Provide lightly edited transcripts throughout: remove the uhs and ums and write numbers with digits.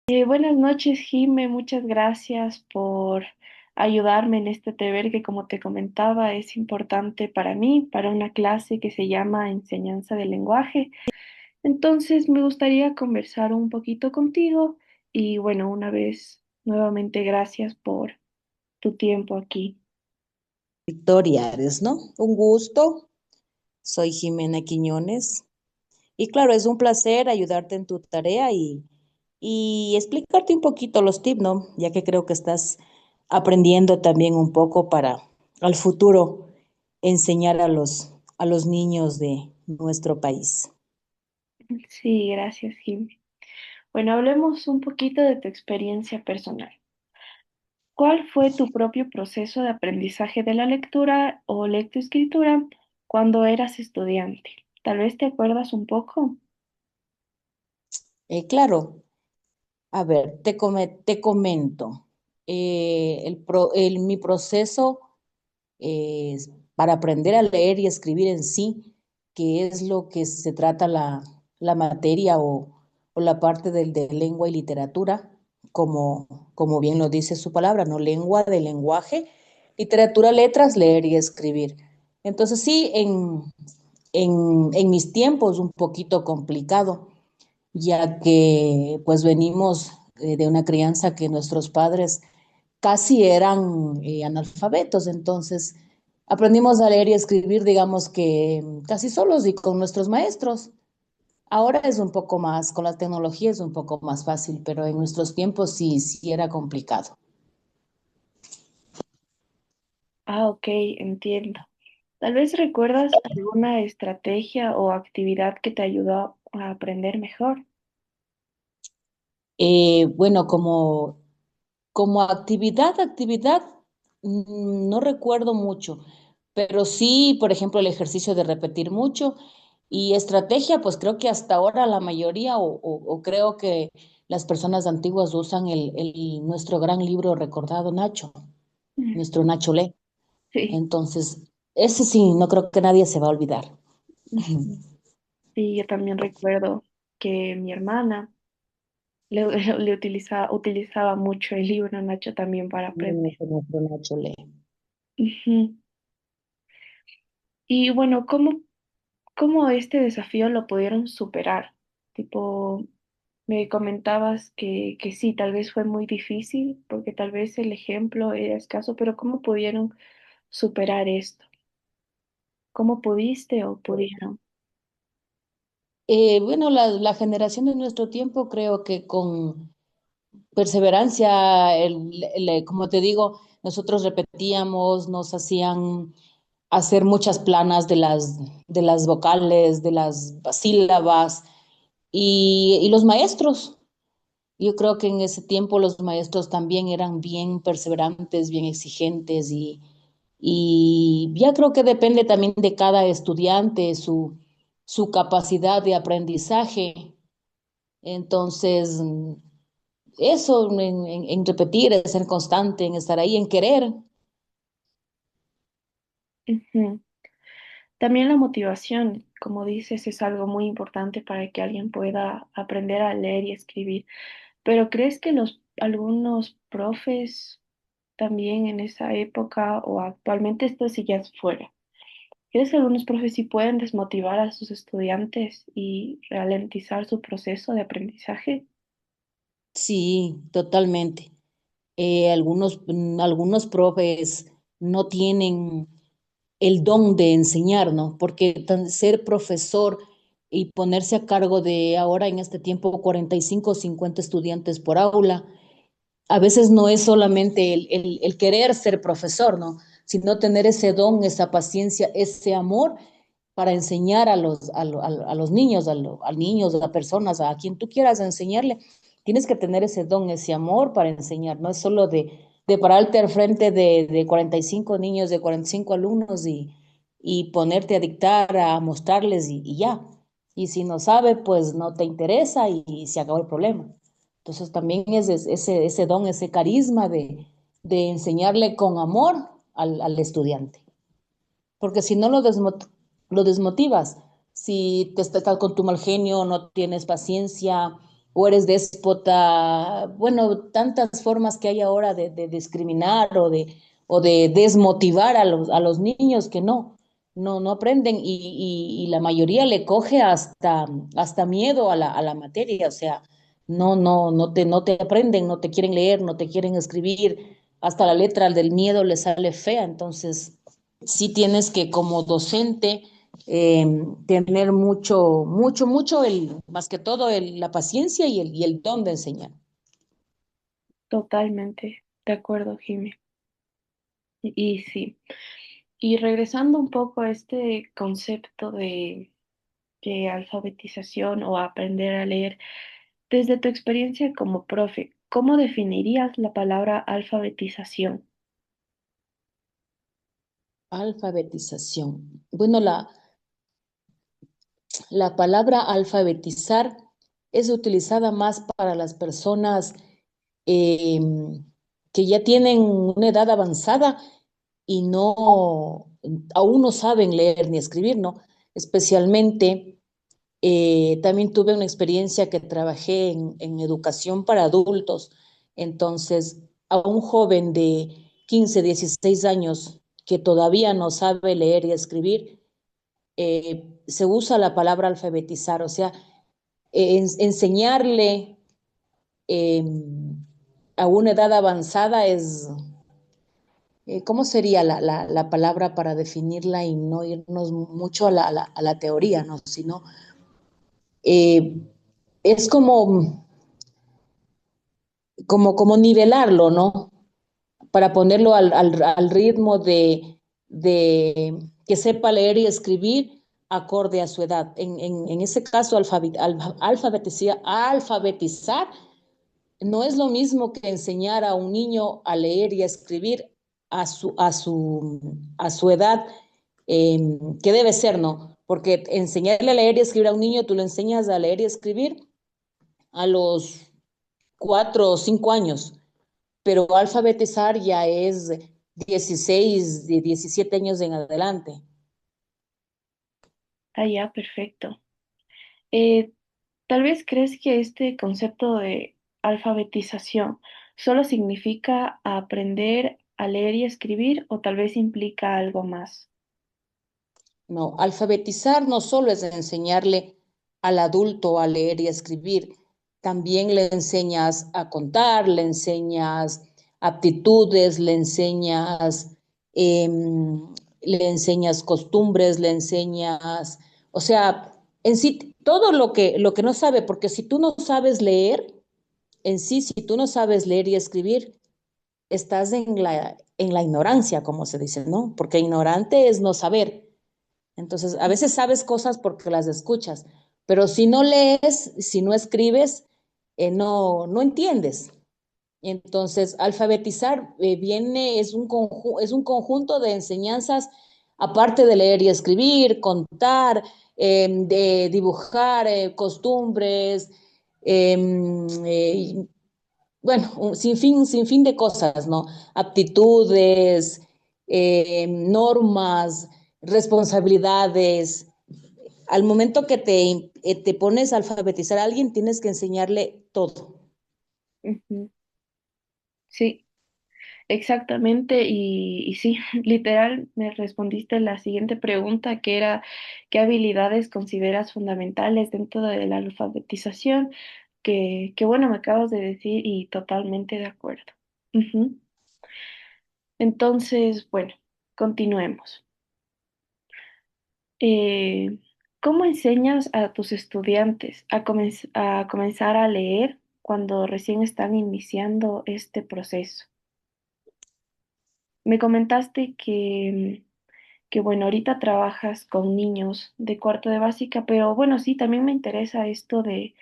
Buenas noches, Jime. Muchas gracias por ayudarme en este deber que, como te comentaba, es importante para mí, para una clase que se llama Enseñanza del Lenguaje. Entonces, me gustaría conversar un poquito contigo y, bueno, una vez nuevamente, gracias por tu tiempo aquí. Victoria Ares, ¿no? Un gusto. Soy Jimena Quiñones. Y claro, es un placer ayudarte en tu tarea y explicarte un poquito los tips, ¿no? Ya que creo que estás aprendiendo también un poco para al futuro enseñar a los niños de nuestro país. Sí, gracias, Jime. Bueno, hablemos un poquito de tu experiencia personal. ¿Cuál fue tu propio proceso de aprendizaje de la lectura o lectoescritura cuando eras estudiante? Tal vez te acuerdas un poco. Claro, a ver, te comento. Mi proceso eh, para aprender a leer y escribir en sí, que es lo que se trata la materia o la parte de lengua y literatura, como bien lo dice su palabra, ¿no? Lengua de lenguaje, literatura, letras, leer y escribir. Entonces sí, en mis tiempos un poquito complicado, ya que pues venimos de una crianza que nuestros padres casi eran analfabetos, entonces aprendimos a leer y escribir, digamos que casi solos y con nuestros maestros. Ahora es un poco más, con la tecnología es un poco más fácil, pero en nuestros tiempos sí era complicado. Ah, ok, entiendo. Tal vez recuerdas alguna estrategia o actividad que te ayudó a aprender mejor. Bueno, como actividad, no recuerdo mucho, pero sí, por ejemplo, el ejercicio de repetir mucho y estrategia, pues creo que hasta ahora la mayoría o creo que las personas antiguas usan nuestro gran libro recordado Nacho, Mm. nuestro Nacho lee. Sí, Entonces, ese sí, no creo que nadie se va a olvidar. ujú. Sí, yo también recuerdo que mi hermana utilizaba mucho el libro Nacho también para aprender. Nuestro Nacho lee. Ujú. Y bueno, ¿cómo este desafío lo pudieron superar? Tipo, me comentabas que sí, tal vez fue muy difícil, porque tal vez el ejemplo era escaso, pero ¿cómo pudieron superar esto? ¿Cómo pudiste o pudieron? Bueno, la generación de nuestro tiempo creo que con perseverancia, como te digo, nosotros repetíamos, nos hacían hacer muchas planas de las vocales, de las sílabas y los maestros. Yo creo que en ese tiempo los maestros también eran bien perseverantes, bien exigentes y ya creo que depende también de cada estudiante, su capacidad de aprendizaje. Entonces, eso, en repetir, en ser constante, en estar ahí, en querer. Ujú. También la motivación, como dices, es algo muy importante para que alguien pueda aprender a leer y escribir. Pero ¿crees que algunos profes también en esa época o actualmente esto sí ya es fuera? ¿Crees que algunos profes sí pueden desmotivar a sus estudiantes y ralentizar su proceso de aprendizaje? Sí, totalmente. Algunos profes no tienen el don de enseñar, ¿no? Porque ser profesor y ponerse a cargo de ahora en este tiempo 45 o 50 estudiantes por aula, a veces no es solamente el querer ser profesor, ¿no? Sino tener ese don, esa paciencia, ese amor para enseñar a los niños, a niños, a personas, a quien tú quieras enseñarle. Tienes que tener ese don, ese amor para enseñar. No es solo de pararte al frente de 45 niños, de 45 alumnos y ponerte a dictar, a mostrarles y ya. Y si no sabe, pues no te interesa y se acabó el problema. Entonces también es ese don, ese carisma de enseñarle con amor al estudiante. Porque si no lo desmotivas, si te estás con tu mal genio, no tienes paciencia, o eres déspota, bueno, tantas formas que hay ahora de discriminar o de desmotivar a los niños que no aprenden y la mayoría le coge hasta miedo a la materia, o sea, no te aprenden, no te quieren leer, no te quieren escribir, hasta la letra del miedo le sale fea, entonces sí tienes que como docente tener más que todo la paciencia y el don de enseñar. Totalmente de acuerdo, Jimmy. Y sí, y regresando un poco a este concepto de alfabetización o aprender a leer, desde tu experiencia como profe, ¿cómo definirías la palabra alfabetización? Alfabetización. Bueno, la palabra alfabetizar es utilizada más para las personas eh, que ya tienen una edad avanzada y aún no saben leer ni escribir, ¿no? Especialmente, también tuve una experiencia que trabajé en educación para adultos. Entonces, a un joven de 15, 16 años que todavía no sabe leer y escribir, se usa la palabra alfabetizar, o sea, enseñarle eh, a una edad avanzada es, ¿cómo sería la palabra para definirla y no irnos mucho a la teoría, ¿no? Sino, eh, es como nivelarlo, ¿no? Para ponerlo al ritmo de que sepa leer y escribir acorde a su edad. En ese caso, alfabetizar no es lo mismo que enseñar a un niño a leer y a escribir a su edad, eh, que debe ser, ¿no? Porque enseñarle a leer y escribir a un niño, tú le enseñas a leer y escribir a los 4 o 5 años, pero alfabetizar ya es 16 de 17 años en adelante. Ah, ya, perfecto. Eh, Tal vez crees que este concepto de alfabetización solo significa aprender a leer y escribir o tal vez implica algo más. No, alfabetizar no solo es enseñarle al adulto a leer y a escribir, también le enseñas a contar, le enseñas aptitudes, eh, le enseñas costumbres, le enseñas, o sea, en sí, todo lo que no sabe, porque si tú no sabes leer, en sí, si tú no sabes leer y escribir, estás en la ignorancia, como se dice, ¿no? Porque ignorante es no saber. Entonces, a veces sabes cosas porque las escuchas, pero si no lees, si no escribes, no entiendes. Entonces, alfabetizar es un conjunto de enseñanzas, aparte de leer y escribir, contar, de dibujar, costumbres, eh, eh, bueno, sin fin de cosas, ¿no? Aptitudes, normas, responsabilidades. Al momento que te pones a alfabetizar a alguien, tienes que enseñarle todo. Ujú. Sí, exactamente. Y sí, literal, me respondiste la siguiente pregunta, que era, ¿qué habilidades consideras fundamentales dentro de la alfabetización? Que bueno, me acabas de decir y totalmente de acuerdo. Ujú. Entonces, bueno, continuemos. Eh, ¿Cómo enseñas a tus estudiantes a comenzar a leer cuando recién están iniciando este proceso? Me comentaste que bueno, ahorita trabajas con niños de cuarto de básica, pero bueno, sí, también me interesa esto de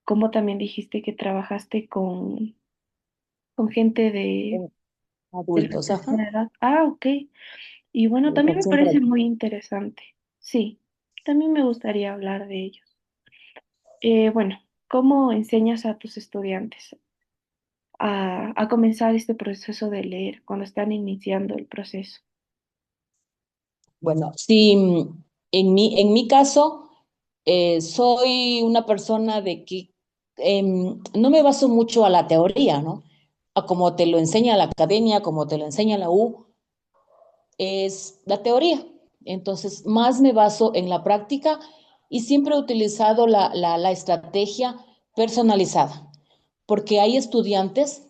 cómo también dijiste que trabajaste con gente de la Adultos, ajá. tercera edad. Ah, ok. Y bueno, también me Educación para parece muy interesante. Sí, también me gustaría hablar de ellos. Bueno, ¿cómo enseñas a tus estudiantes a comenzar este proceso de leer cuando están iniciando el proceso? Bueno, sí, en mi caso, soy una persona no me baso mucho a la teoría, ¿no? A como te lo enseña la academia, como te lo enseña la U, es la teoría. Entonces, más me baso en la práctica y siempre he utilizado la estrategia personalizada, porque hay estudiantes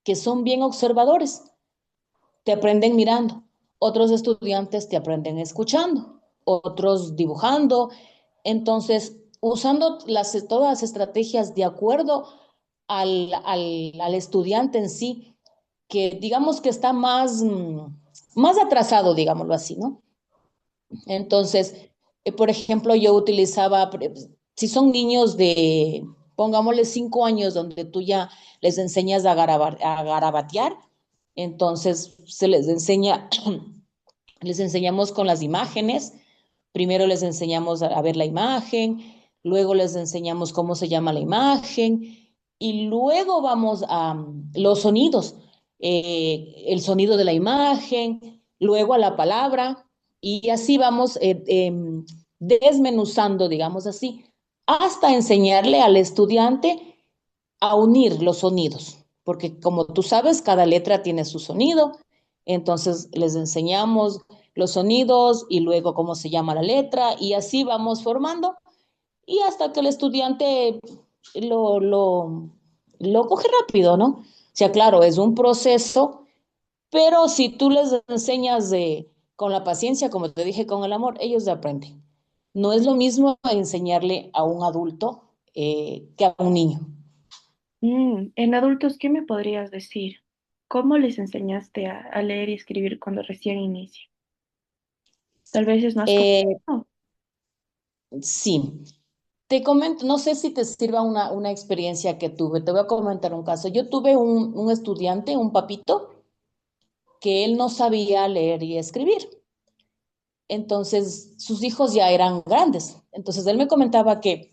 que son bien observadores, te aprenden mirando, otros estudiantes te aprenden escuchando, otros dibujando. Entonces, usando todas las estrategias de acuerdo al estudiante en sí, que digamos que está más atrasado, digámoslo así, ¿no? Entonces, por ejemplo, yo utilizaba, si son niños de, pongámosle 5 años, donde tú ya les enseñas a garabatear, entonces se les enseña, les enseñamos con las imágenes. Primero les enseñamos a ver la imagen, luego les enseñamos cómo se llama la imagen y luego vamos a los sonidos, el sonido de la imagen, luego a la palabra y así vamos desmenuzando, digamos así, hasta enseñarle al estudiante a unir los sonidos, porque como tú sabes, cada letra tiene su sonido, entonces les enseñamos los sonidos y luego cómo se llama la letra y así vamos formando y hasta que el estudiante lo, lo, lo coge rápido, ¿no? O sea, claro, es un proceso, pero si tú les enseñas con la paciencia, como te dije, con el amor, ellos aprenden. No es lo mismo enseñarle a un adulto que a un niño. En adultos, ¿qué me podrías decir? ¿Cómo les enseñaste a leer y escribir cuando recién inicia? Tal vez es más Eh, complicado. sí, te comento, no sé si te sirva una experiencia que tuve. Te voy a comentar un caso. Yo tuve un estudiante, un papito, que él no sabía leer y escribir. Entonces, sus hijos ya eran grandes. Entonces, él me comentaba que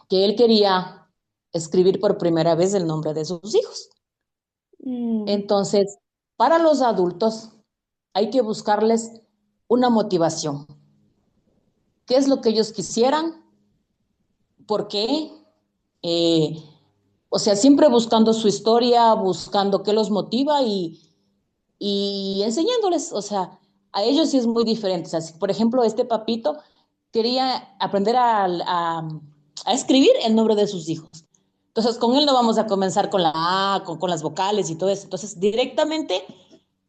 él quería escribir por primera vez el nombre de sus hijos. Mm, Entonces, para los adultos hay que buscarles una motivación. ¿Qué es lo que ellos quisieran? ¿Por qué? Eh, o sea, siempre buscando su historia, buscando qué los motiva y enseñándoles, o sea, a ellos sí es muy diferente. O sea, si, por ejemplo, este papito quería aprender a escribir el nombre de sus hijos. Entonces, con él no vamos a comenzar con la A, con las vocales y todo eso. Entonces, directamente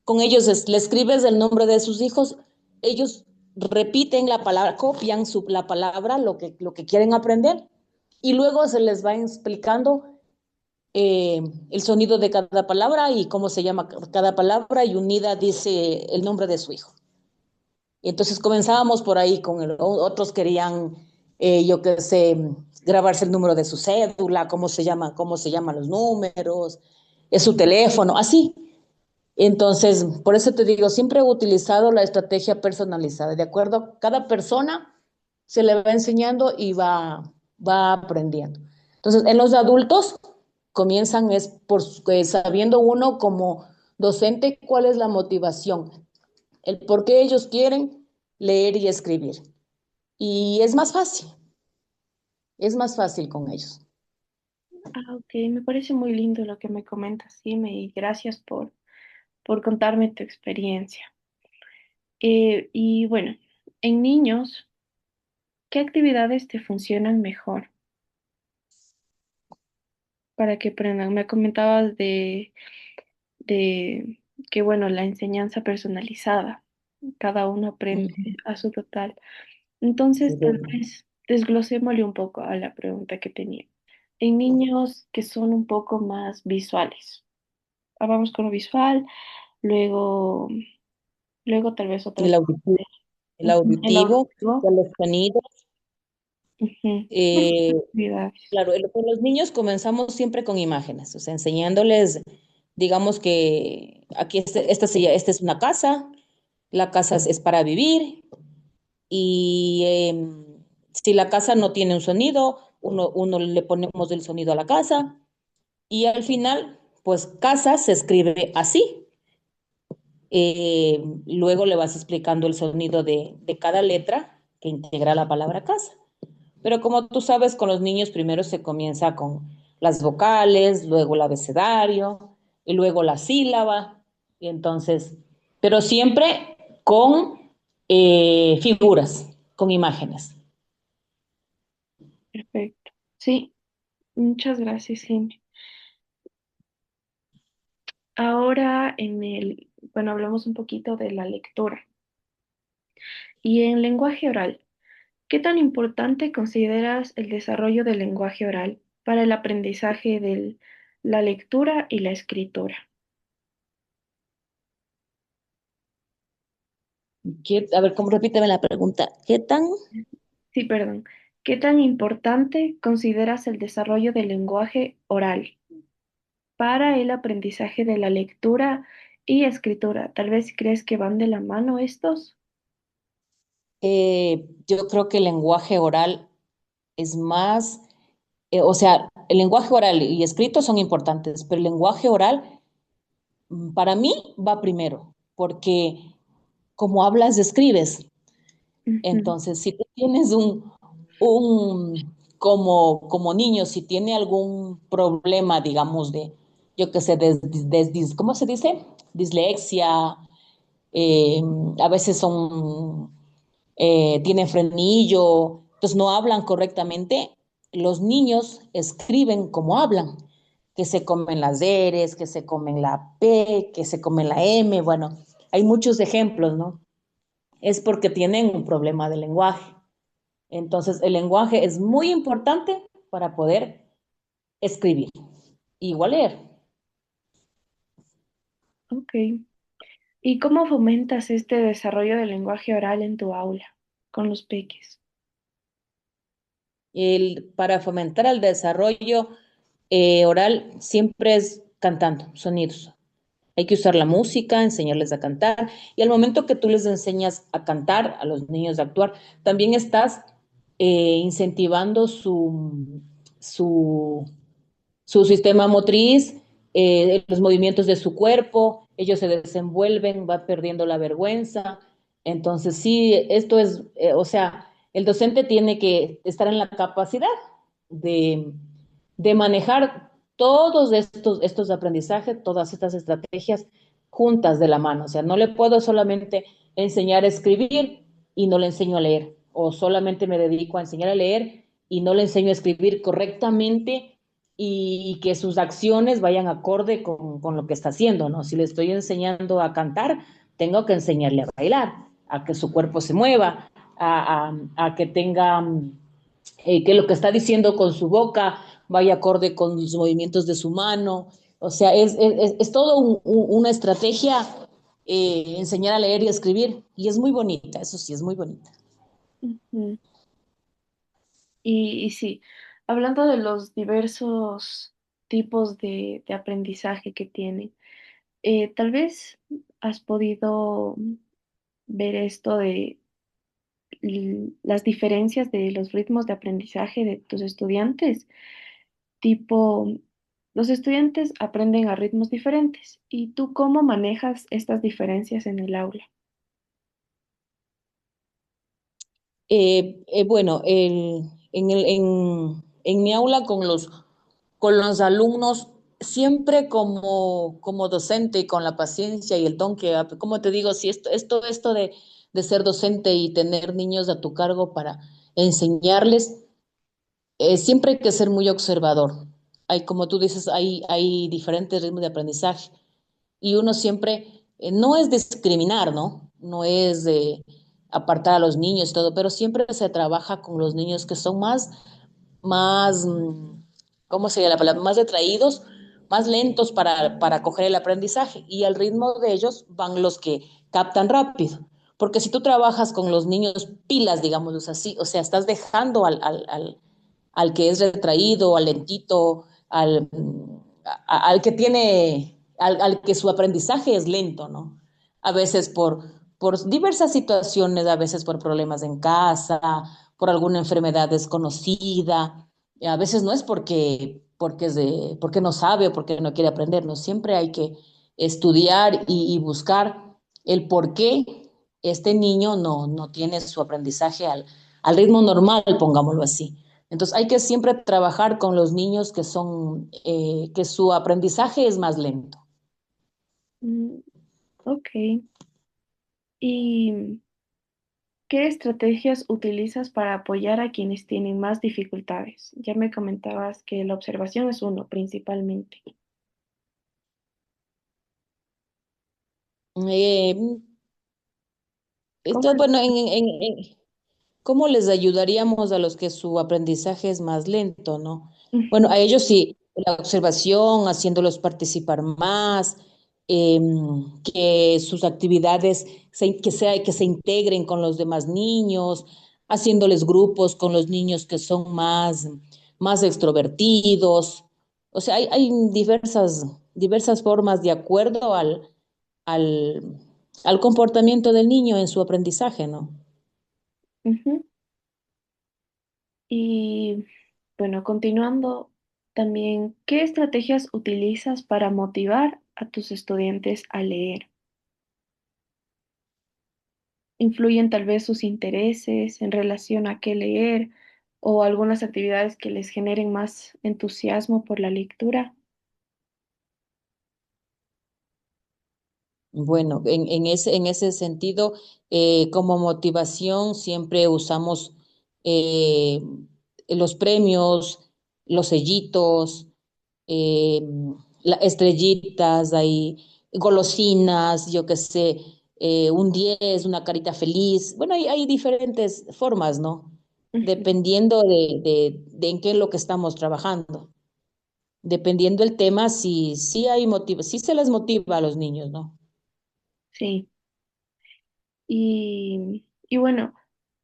con ellos le escribes el nombre de sus hijos, ellos repiten la palabra, copian la palabra, lo que quieren aprender, y luego se les va explicando el sonido de cada palabra y cómo se llama cada palabra y unida dice el nombre de su hijo. Y entonces comenzábamos por ahí otros querían, yo qué sé, grabarse el número de su cédula, cómo se llaman los números, es su teléfono, así. Entonces, por eso te digo, siempre he utilizado la estrategia personalizada. De acuerdo, cada persona se le va enseñando y va aprendiendo. Entonces, en los adultos comienzan es sabiendo uno como docente cuál es la motivación, el por qué ellos quieren leer y escribir. Y es más fácil con ellos. ok, me parece muy lindo lo que me comentas, sí, y gracias por contarme tu experiencia. Y bueno, en niños, ¿qué actividades te funcionan mejor para que aprendan? Me comentabas de que, bueno, la enseñanza personalizada, cada uno aprende Ujú. a su total. Sí, Entonces, tal verdad. vez desglosémosle un poco a la pregunta que tenía. En niños que son un poco más visuales, vamos con lo visual, luego, luego tal vez El otras auditivo, cosas. el Ujú, el auditivo, auditivo. los sonidos. Ujú. Bueno, eh, actividades. Claro, con los niños comenzamos siempre con imágenes, o sea, enseñándoles, digamos que aquí esta es una casa, la casa es para vivir y si la casa no tiene un sonido, uno le ponemos el sonido a la casa y al final, pues casa se escribe así. Luego le vas explicando el sonido de cada letra que integra la palabra casa. Pero como tú sabes, con los niños primero se comienza con las vocales, luego el abecedario y luego la sílaba. Y entonces, pero siempre con figuras, con imágenes. Perfecto. Sí, muchas gracias, Henry. Ahora bueno, hablamos un poquito de la lectura. Y en lenguaje oral, ¿qué tan importante consideras el desarrollo del lenguaje oral para el aprendizaje de la lectura y la escritura? A ver, ¿cómo repíteme la pregunta? ¿Qué tan? Sí, perdón. ¿Qué tan importante consideras el desarrollo del lenguaje oral para el aprendizaje de la lectura y escritura? Tal vez crees que van de la mano estos. Yo creo que el lenguaje oral es más, o sea, el lenguaje oral y escrito son importantes, pero el lenguaje oral para mí va primero, porque como hablas, escribes. Ujú, Entonces, si tú tienes como niño, si tiene algún problema, digamos, yo qué sé, ¿cómo se dice? Dislexia, eh, a veces tienen frenillo, entonces no hablan correctamente. Los niños escriben como hablan, que se comen las Ds, que se comen la P, que se comen la M, bueno, hay muchos ejemplos, ¿no? Es porque tienen un problema de lenguaje. Entonces, el lenguaje es muy importante para poder escribir, igual leer. ok. ¿Y cómo fomentas este desarrollo del lenguaje oral en tu aula con los peques? Para fomentar el desarrollo oral siempre es cantando, sonidos. Hay que usar la música, enseñarles a cantar. Y al momento que tú les enseñas a cantar, a los niños a actuar, también estás incentivando su, su sistema motriz, los movimientos de su cuerpo, ellos se desenvuelven, va perdiendo la vergüenza. Entonces, sí, esto es, o sea, el docente tiene que estar en la capacidad de, de manejar todos estos aprendizajes, todas estas estrategias juntas de la mano. O sea, no le puedo solamente enseñar a escribir y no le enseño a leer, o solamente me dedico a enseñar a leer y no le enseño a escribir correctamente y que sus acciones vayan acorde con lo que está haciendo, ¿no? Si le estoy enseñando a cantar, tengo que enseñarle a bailar, a que su cuerpo se mueva, a que tenga que lo que está diciendo con su boca vaya acorde con los movimientos de su mano. O sea, es todo una estrategia enseñar a leer y a escribir. Y es muy bonita, eso sí, es muy bonita. Ujú. Y sí, hablando de los diversos tipos de aprendizaje que tienen, tal vez has podido ver esto de las diferencias de los ritmos de aprendizaje de tus estudiantes. Tipo, los estudiantes aprenden a ritmos diferentes. ¿Y tú cómo manejas estas diferencias en el aula? Bueno, en mi aula con los alumnos, siempre como docente y con la paciencia y el don que, como te digo, si esto de ser docente y tener niños a tu cargo para enseñarles, siempre hay que ser muy observador. Hay, como tú dices, hay diferentes ritmos de aprendizaje y uno siempre, no es discriminar, ¿no? No es apartar a los niños y todo, pero siempre se trabaja con los niños que son más, ¿cómo sería la palabra? Más retraídos, más lentos para coger el aprendizaje y al ritmo de ellos van los que captan rápido. Porque si tú trabajas con los niños pilas, digamos así, o sea, estás dejando al que es retraído, al lentito, al que al que su aprendizaje es lento, ¿no? A veces por diversas situaciones, a veces por problemas en casa, por alguna enfermedad desconocida, a veces no es porque no sabe o porque no quiere aprender, no, siempre hay que estudiar y buscar el por qué este niño no tiene su aprendizaje al ritmo normal, pongámoslo así. Entonces hay que siempre trabajar con los niños que su aprendizaje es más lento. Mm, ok. ¿Y qué estrategias utilizas para apoyar a quienes tienen más dificultades? Ya me comentabas que la observación es uno principalmente. Eh, ¿Cómo? bueno, ¿cómo les ayudaríamos a los que su aprendizaje es más lento, no? Bueno, Ujú, a ellos sí, la observación, haciéndolos participar más, que sus actividades que se integren con los demás niños, haciéndoles grupos con los niños que son más extrovertidos. O sea, hay diversas formas de acuerdo al, al comportamiento del niño en su aprendizaje, ¿no? ujú. Y bueno, continuando, también, ¿qué estrategias utilizas para motivar a tus estudiantes a leer? ¿Influyen tal vez sus intereses en relación a qué leer o algunas actividades que les generen más entusiasmo por la lectura? Bueno, en ese sentido, como motivación siempre usamos eh, los premios, los sellitos, eh, estrellitas, ahí, golosinas, yo qué sé, un 10, una carita feliz. Bueno, hay diferentes formas, ¿no? Ujú. Dependiendo de en qué es lo que estamos trabajando. Dependiendo del tema, sí se les motiva a los niños, ¿no? Sí, y bueno,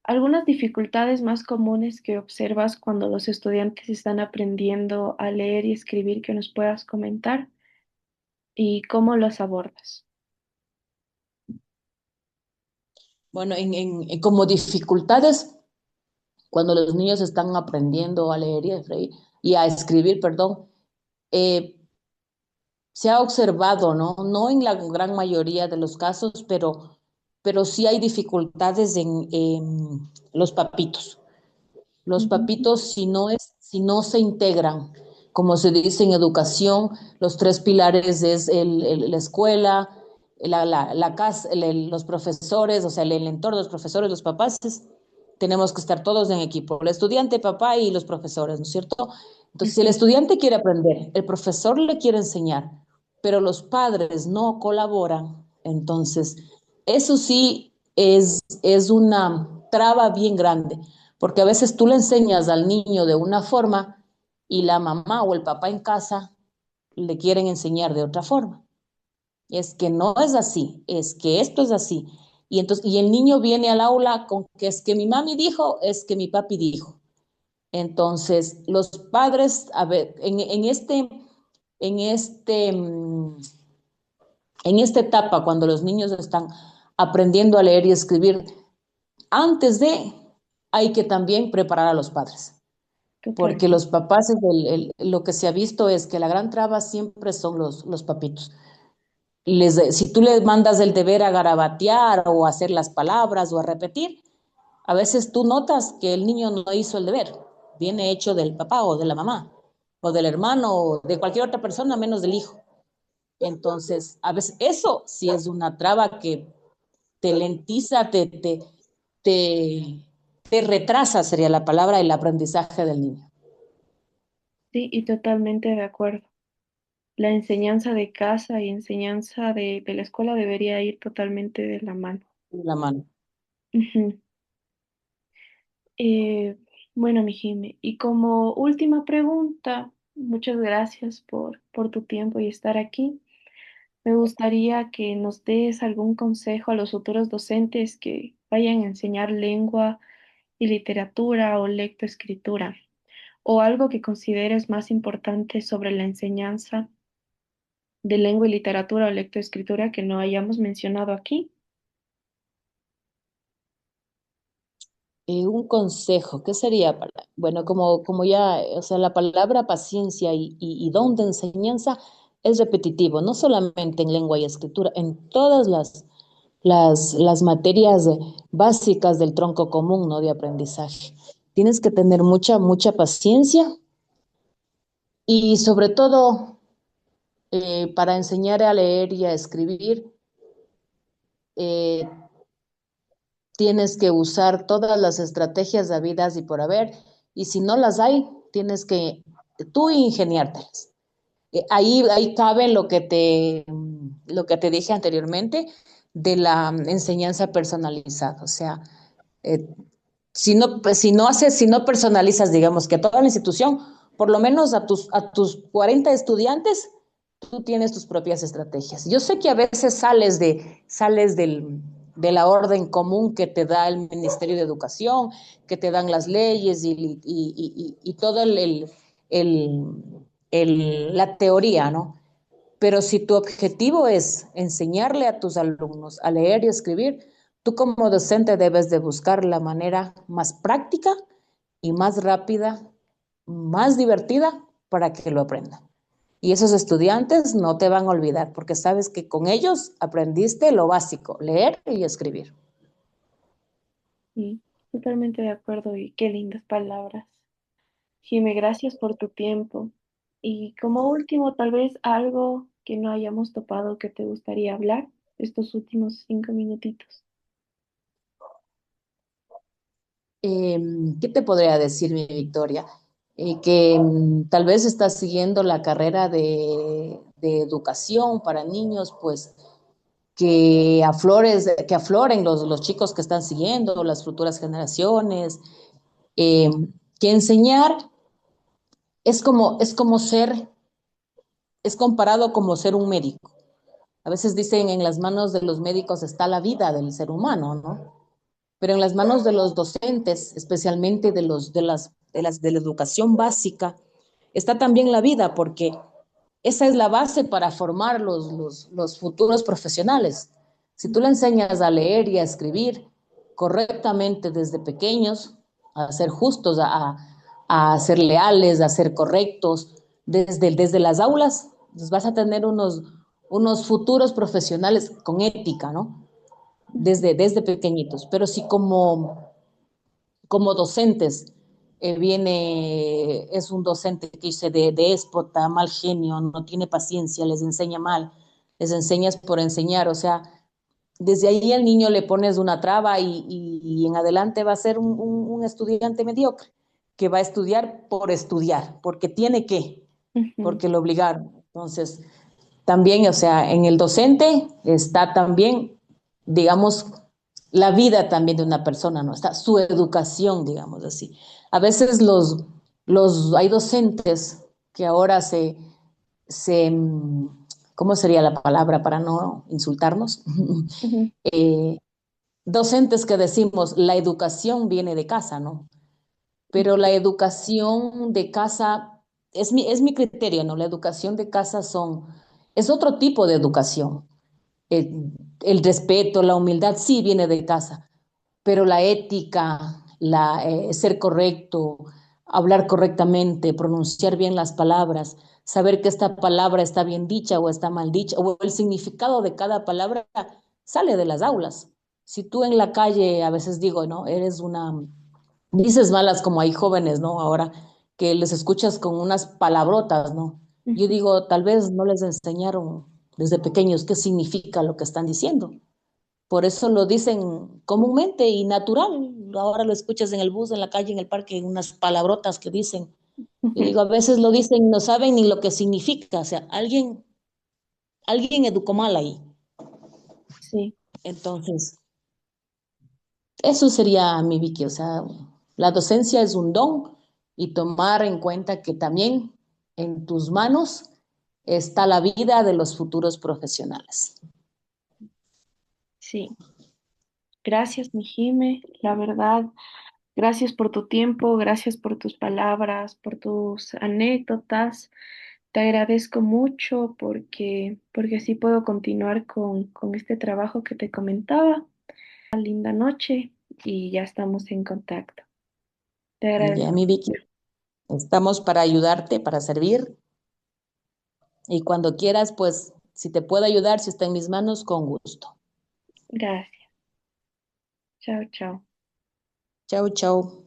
algunas dificultades más comunes que observas cuando los estudiantes están aprendiendo a leer y escribir que nos puedas comentar y cómo las abordas. Bueno, como dificultades, cuando los niños están aprendiendo a leer y a escribir, perdón, eh, se ha observado, ¿no? No en la gran mayoría de los casos, pero sí hay dificultades en los papitos. Los Ujú, papitos, si no se integran, como se dice en educación, los tres pilares es la escuela, la casa, los profesores, o sea, el entorno, los profesores, los papás, tenemos que estar todos en equipo, el estudiante, papá y los profesores, ¿no es cierto? Entonces, si el ujú. estudiante quiere aprender, el profesor le quiere enseñar, pero los padres no colaboran, entonces, eso sí es una traba bien grande porque a veces tú le enseñas al niño de una forma y la mamá o el papá en casa le quieren enseñar de otra forma. Es que no es así, es que esto es así. Y el niño viene al aula con que es que mi mami dijo, es que mi papi dijo. Entonces, los padres, a ver, en este, mm, en esta etapa, cuando los niños están aprendiendo a leer y escribir, antes de, hay que también preparar a los padres porque Totalmente. los papás, lo que se ha visto es que la gran traba siempre son los papitos. Si tú les mandas el deber a garabatear o a hacer las palabras o a repetir, a veces tú notas que el niño no hizo el deber, viene hecho del papá o de la mamá, o del hermano, o de cualquier otra persona menos del hijo. Entonces, a veces eso sí es una traba que te lentiza, te, te retrasa, sería la palabra, el aprendizaje del niño. Sí, y totalmente de acuerdo. La enseñanza de casa y enseñanza de la escuela debería ir totalmente de la mano. La mano. Ujú. Eh, bueno, mi Jime, y como última pregunta, muchas gracias por tu tiempo y estar aquí. Me gustaría que nos des algún consejo a los futuros docentes que vayan a enseñar lengua y literatura o lectoescritura, o algo que consideres más importante sobre la enseñanza de lengua y literatura o lectoescritura que no hayamos mencionado aquí. Un consejo, ¿qué sería bueno, como ya, o sea, la palabra paciencia y don de enseñanza es repetitivo, no solamente en lengua y escritura, en todas las materias básicas del tronco común, ¿no? De aprendizaje. Tienes que tener mucha paciencia y sobre todo para enseñar a leer y a escribir, eh, tienes que usar todas las estrategias habidas y por haber, y si no las hay, tienes que tú ingeniártelas. Ahí cabe lo que te dije anteriormente de la enseñanza personalizada. O sea, eh, si no personalizas, digamos, que a toda la institución, por lo menos a tus 40 estudiantes, tú tienes tus propias estrategias. Yo sé que a veces sales de la orden común que te da el Ministerio de Educación, que te dan las leyes y todo la teoría, ¿no? Pero si tu objetivo es enseñarle a tus alumnos a leer y escribir, tú como docente debes de buscar la manera más práctica y más rápida, más divertida para que lo aprendan. Y esos estudiantes no te van a olvidar porque sabes que con ellos aprendiste lo básico, leer y escribir. Sí, totalmente de acuerdo y qué lindas palabras. Jime, gracias por tu tiempo. Y como último, tal vez algo que no hayamos topado que te gustaría hablar estos últimos 5 minutitos. Eh, ¿Qué te podría decir, mi Victoria? Que tal vez estás siguiendo la carrera de educación para niños, pues que afloren los chicos que están siguiendo, las futuras generaciones, eh, que enseñar es como ser, es comparado como ser un médico. A veces dicen en las manos de los médicos está la vida del ser humano, ¿no? Pero en las manos de los docentes, especialmente de la educación básica, está también la vida, porque esa es la base para formar los futuros profesionales. Si tú le enseñas a leer y a escribir correctamente desde pequeños, a ser justos, a ser leales, a ser correctos, desde las aulas, pues vas a tener unos futuros profesionales con ética, ¿no? Ujú. Desde pequeñitos. Pero si como docentes es un docente que dice de déspota, mal genio, no tiene paciencia, les enseña mal, les enseñas por enseñar, o sea, desde ahí al niño le pones una traba y en adelante va a ser un estudiante mediocre, que va a estudiar por estudiar, porque tiene que, Ujú. porque lo obligaron. Entonces, también, o sea, en el docente está también, digamos, la vida también de una persona, ¿no? Está su educación, digamos así. A veces hay docentes que ahora se, ¿cómo sería la palabra para no insultarnos? Ujú. eh, Docentes que decimos, la educación viene de casa, ¿no? Pero la educación de casa, es mi criterio, ¿no? La educación de casa es otro tipo de educación. El respeto, la humildad sí viene de casa, pero la ética, ser correcto, hablar correctamente, pronunciar bien las palabras, saber que esta palabra está bien dicha o está mal dicha, o el significado de cada palabra sale de las aulas. Si tú en la calle, a veces digo, ¿no? Dices malas como hay jóvenes, ¿no? Ahora que les escuchas con unas palabrotas, ¿no? Yo Ujú. digo, tal vez no les enseñaron desde pequeños qué significa lo que están diciendo. Por eso lo dicen comúnmente y natural. Ahora lo escuchas en el bus, en la calle, en el parque, unas palabrotas que dicen. Yo Ujú. digo, a veces lo dicen y no saben ni lo que significa. O sea, alguien educó mal ahí. Sí, Entonces, eso sería mi Vicky. O sea, la docencia es un don y tomar en cuenta que también en tus manos está la vida de los futuros profesionales. sí. Gracias, mi Jime. La verdad, gracias por tu tiempo, gracias por tus palabras, por tus anécdotas. Te agradezco mucho porque así puedo continuar con este trabajo que te comentaba. Una linda noche y ya estamos en contacto. Te Ya, agradezco. mi Vicky, estamos para ayudarte, para servir. Y cuando quieras, pues, si te puedo ayudar, si está en mis manos, con gusto. Gracias. Chao, chao. Chao, chao.